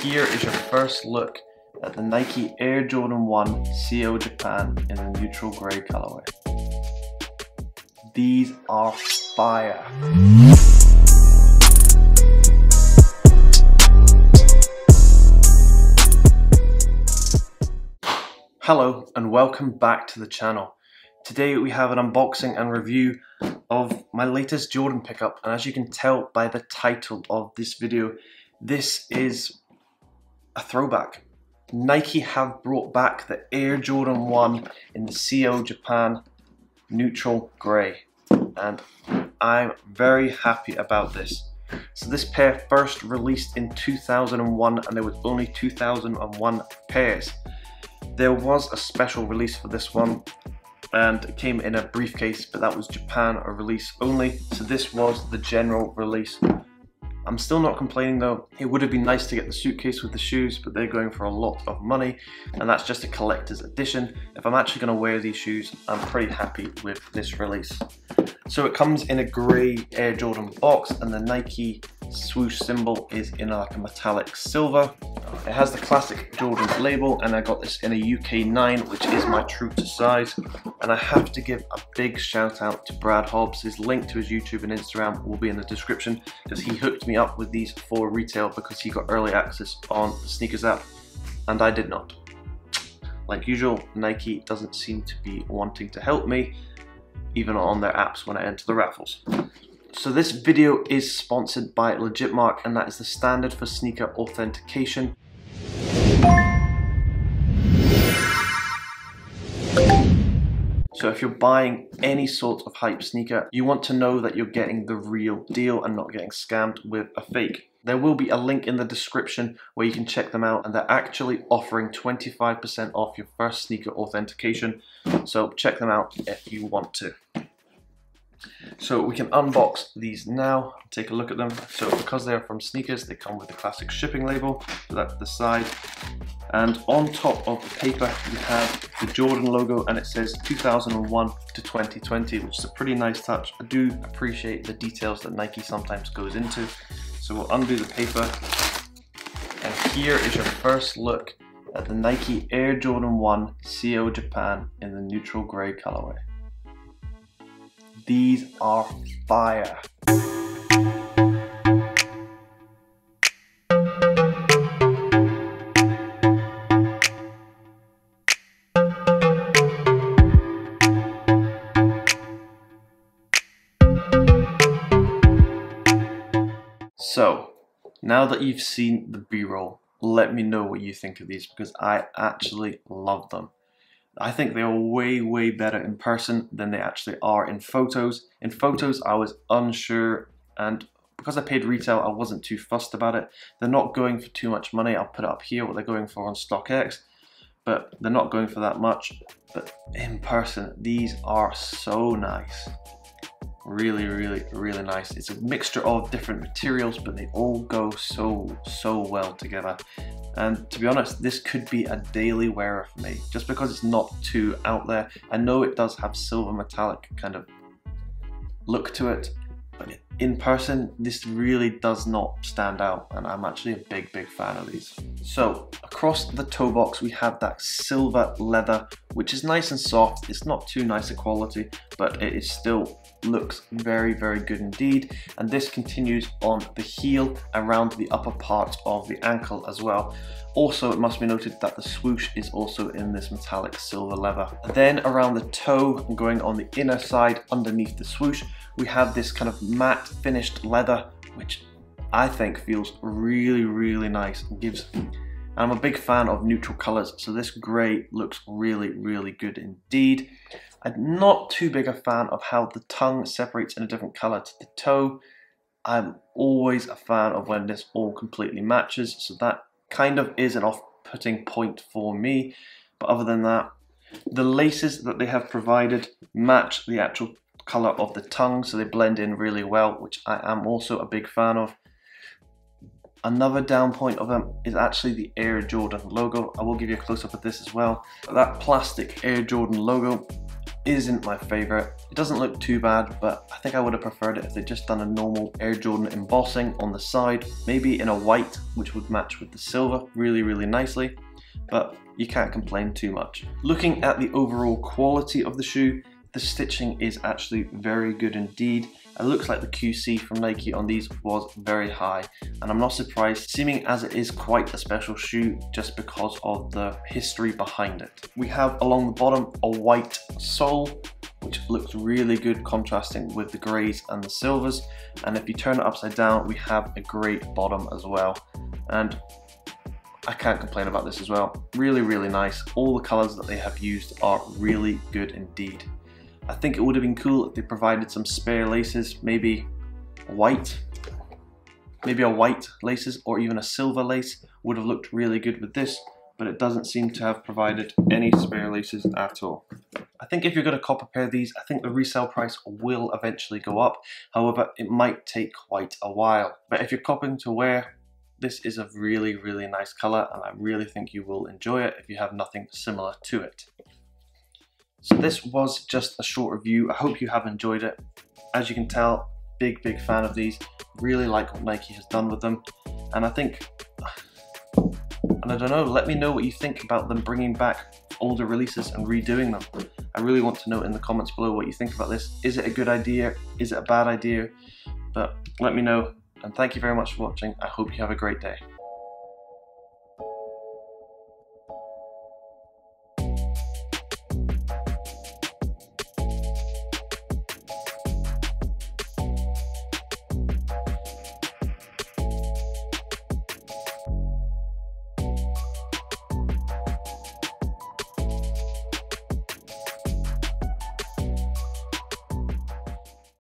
here is your first look at the Nike Air Jordan 1 CO Japan in the neutral grey colorway. These are fire. Hello and welcome back to the channel. Today we have an unboxing and review of my latest Jordan pickup, and as you can tell by the title of this video, this is a throwback. Nike have brought back the Air Jordan 1 in the CO Japan neutral grey, and I'm very happy about this. So this pair first released in 2001 and there was only 2001 pairs. There was a special release for this one and it came in a briefcase, but that was Japan release only, so this was the general release. I'm still not complaining though. It would have been nice to get the suitcase with the shoes, but they're going for a lot of money and that's just a collector's edition. If I'm actually going to wear these shoes, I'm pretty happy with this release. So it comes in a grey Air Jordan box and the Nike swoosh symbol is in like a metallic silver. It has the classic Jordan label and I got this in a UK 9, which is my true to size. And I have to give a big shout out to Brad Hobbs. His link to his YouTube and Instagram will be in the description because he hooked me up with these for retail because he got early access on the sneakers app and I did not. Like usual, Nike doesn't seem to be wanting to help me, even on their apps when I enter the raffles. So this video is sponsored by Legitmark, and that is the standard for sneaker authentication. So if you're buying any sort of hype sneaker, you want to know that you're getting the real deal and not getting scammed with a fake. There will be a link in the description where you can check them out, and they're actually offering 25% off your first sneaker authentication. So check them out if you want to. So we can unbox these now, take a look at them. So because they're from sneakers, they come with the classic shipping label, so that's the side. And on top of the paper, you have the Jordan logo and it says 2001 to 2020, which is a pretty nice touch. I do appreciate the details that Nike sometimes goes into. So we'll undo the paper. And here is your first look at the Nike Air Jordan 1 CO Japan in the neutral grey colorway. These are fire. So, now that you've seen the B-roll, let me know what you think of these because I actually love them. I think they are way better in person than they actually are in photos. In photos I was unsure, and because I paid retail I wasn't too fussed about it. They're not going for too much money. I'll put it up here what they're going for on StockX, but they're not going for that much. But in person these are so nice. Really nice. It's a mixture of different materials, but they all go so well together. And to be honest, this could be a daily wearer for me, just because it's not too out there. I know it does have silver metallic kind of look to it, but in person, this really does not stand out, and I'm actually a big fan of these. So across the toe box, we have that silver leather, which is nice and soft. It's not too nice a quality, but it is still looks very good indeed. And this continues on the heel around the upper part of the ankle as well. Also, it must be noted that the swoosh is also in this metallic silver leather. Then around the toe and going on the inner side underneath the swoosh, we have this kind of matte finished leather, which I think feels really nice and gives. I'm a big fan of neutral colors, so this grey looks really good indeed. I'm not too big a fan of how the tongue separates in a different color to the toe. I'm always a fan of when this all completely matches, so that kind of is an off-putting point for me. But other than that, the laces that they have provided match the actual color of the tongue, so they blend in really well, which I am also a big fan of. Another down point of them is actually the Air Jordan logo. I will give you a close-up of this as well. That plastic Air Jordan logo isn't my favorite. It doesn't look too bad, but I think I would have preferred it if they'd just done a normal Air Jordan embossing on the side, maybe in a white, which would match with the silver really nicely, but you can't complain too much. Looking at the overall quality of the shoe, the stitching is actually very good indeed. It looks like the QC from Nike on these was very high, and I'm not surprised, seeming as it is quite a special shoe just because of the history behind it. We have along the bottom a white sole, which looks really good contrasting with the greys and the silvers, and if you turn it upside down we have a grey bottom as well, and I can't complain about this as well. Really nice. All the colours that they have used are really good indeed. I think it would have been cool if they provided some spare laces, maybe a white laces or even a silver lace would have looked really good with this, but it doesn't seem to have provided any spare laces at all. I think if you're going to cop a pair of these, I think the resale price will eventually go up. However, it might take quite a while. But if you're copping to wear, this is a really nice colour, and I really think you will enjoy it if you have nothing similar to it. So this was just a short review. I hope you have enjoyed it. As you can tell, big fan of these. Really like what Nike has done with them. And I think, and I don't know, let me know what you think about them bringing back older releases and redoing them. I really want to know in the comments below what you think about this. Is it a good idea? Is it a bad idea? But let me know. And thank you very much for watching. I hope you have a great day.